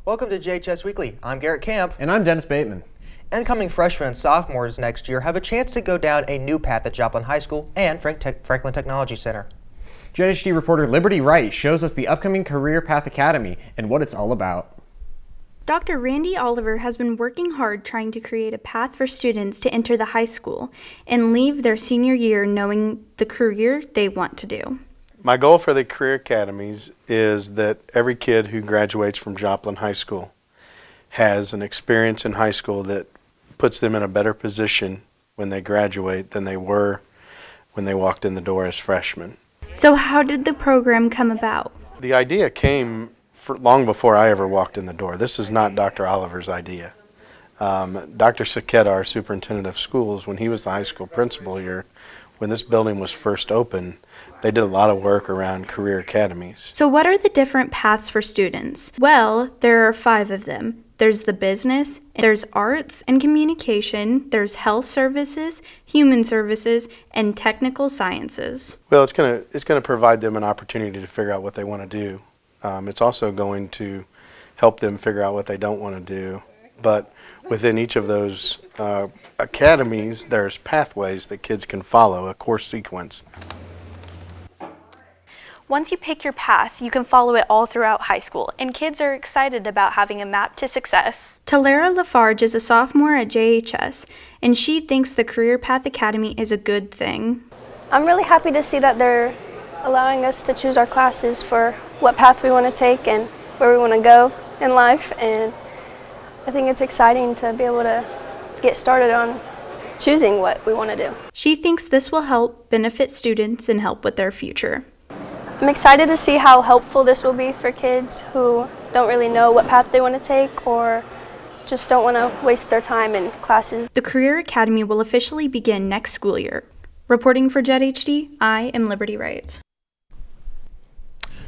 Welcome to Jhs Weekly. I'm Garrett Camp. And I'm Dennis Bateman. Incoming freshmen and sophomores next year have a chance to go down a new path at Joplin High School and Franklin Technology Center. JHD reporter Liberty Wright shows us the upcoming Career Path Academy and what it's all about. Dr. Randy Oliver has been working hard trying to create a path for students to enter the high school and leave their senior year knowing the career they want to do. My goal for the Career Academies is that every kid who graduates from Joplin High School has an experience in high school that puts them in a better position when they graduate than they were when they walked in the door as freshmen. So how did the program come about? The idea came long before I ever walked in the door. This is not Dr. Oliver's idea. Dr. Saquetta, our superintendent of schools, when he was the high school principal here, when this building was first opened, they did a lot of work around career academies. So what are the different paths for students? Well, there are 5 of them. There's the business, there's arts and communication, there's health services, human services, and technical sciences. Well, it's going to provide them an opportunity to figure out what they want to do. It's also going to help them figure out what they don't want to do. But within each of those academies, there's pathways that kids can follow, a course sequence. Once you pick your path, you can follow it all throughout high school, and kids are excited about having a map to success. Talara Lafarge is a sophomore at JHS, and she thinks the Career Path Academy is a good thing. I'm really happy to see that they're allowing us to choose our classes for what path we want to take and where we want to go in life, and I think it's exciting to be able to get started on choosing what we want to do. She thinks this will help benefit students and help with their future. I'm excited to see how helpful this will be for kids who don't really know what path they want to take or just don't want to waste their time in classes. The Career Academy will officially begin next school year. Reporting for JHD, I am Liberty Wright.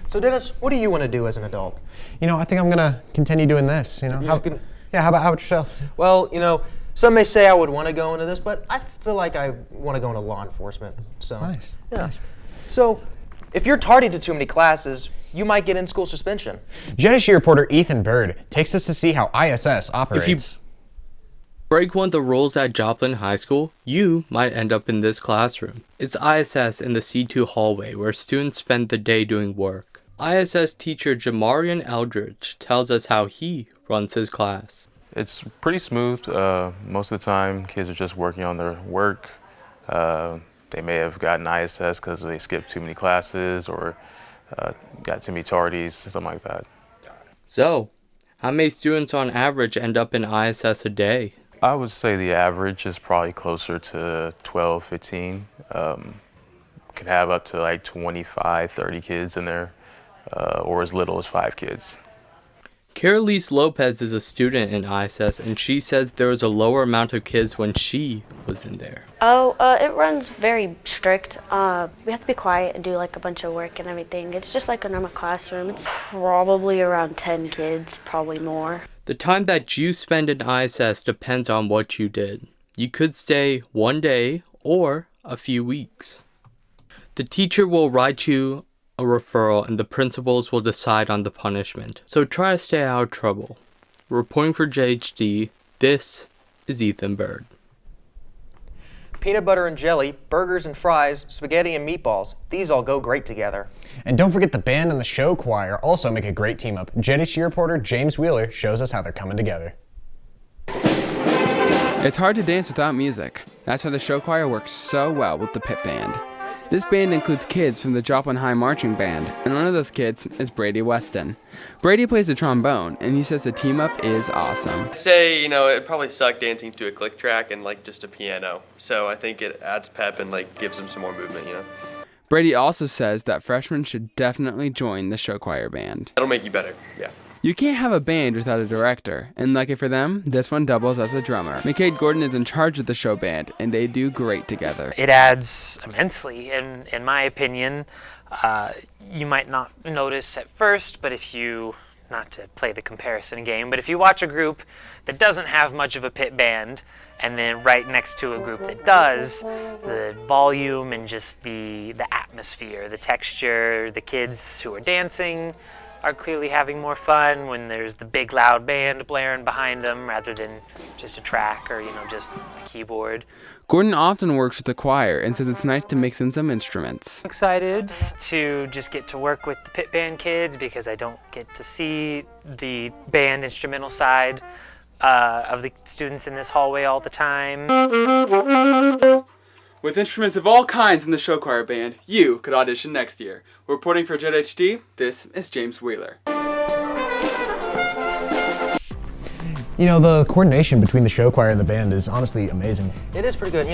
So Dennis, what do you want to do as an adult? I think I'm going to continue doing this. How about yourself? Well, some may say I would want to go into this, but I feel like I want to go into law enforcement. So Nice. Yeah. Nice. So if you're tardy to too many classes, you might get in-school suspension. JHD reporter Ethan Bird takes us to see how ISS operates. If you break one of the rules at Joplin High School, you might end up in this classroom. It's ISS in the C2 hallway where students spend the day doing work. ISS teacher Jamarian Eldridge tells us how he runs his class. It's pretty smooth. Most of the time, kids are just working on their work. They may have gotten ISS because they skipped too many classes or got too many tardies, something like that. So, how many students on average end up in ISS a day? I would say the average is probably closer to 12, 15. Could have up to like 25, 30 kids in there, or as little as 5 kids. Carolise Lopez is a student in ISS, and she says there was a lower amount of kids when she was in there. It runs very strict. We have to be quiet and do like a bunch of work and everything. It's just like a normal classroom. It's probably around 10 kids, probably more. The time that you spend in ISS depends on what you did. You could stay one day or a few weeks. The teacher will write you a referral and the principals will decide on the punishment. So try to stay out of trouble. Reporting for JHD, this is Ethan Bird. Peanut butter and jelly, burgers and fries, spaghetti and meatballs. These all go great together. And don't forget the band and the show choir also make a great team up. JHD reporter James Wheeler shows us how they're coming together. It's hard to dance without music. That's why the show choir works so well with the pit band. This band includes kids from the Joplin High Marching Band, and one of those kids is Brady Weston. Brady plays the trombone, and he says the team-up is awesome. I'd say, it probably sucked dancing to a click track and just a piano. So I think it adds pep and gives them some more movement, Brady also says that freshmen should definitely join the show choir band. That'll make you better, yeah. You can't have a band without a director, and lucky for them, this one doubles as a drummer. McCade Gordon is in charge of the show band, and they do great together. It adds immensely, in my opinion. You might not notice at first, but if you, not to play the comparison game, but if you watch a group that doesn't have much of a pit band, and then right next to a group that does, the volume and just the atmosphere, the texture, the kids who are dancing, are clearly having more fun when there's the big loud band blaring behind them rather than just a track or, just the keyboard. Gordon often works with the choir and says it's nice to mix in some instruments. I'm excited to just get to work with the pit band kids because I don't get to see the band instrumental side of the students in this hallway all the time. With instruments of all kinds in the show choir band, you could audition next year. Reporting for JHD, this is James Wheeler. The coordination between the show choir and the band is honestly amazing. It is pretty good.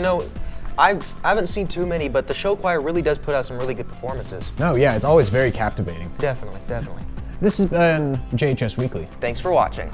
I haven't seen too many, but the show choir really does put out some really good performances. No, yeah, it's always very captivating. Definitely, definitely. This has been JHS Weekly. Thanks for watching.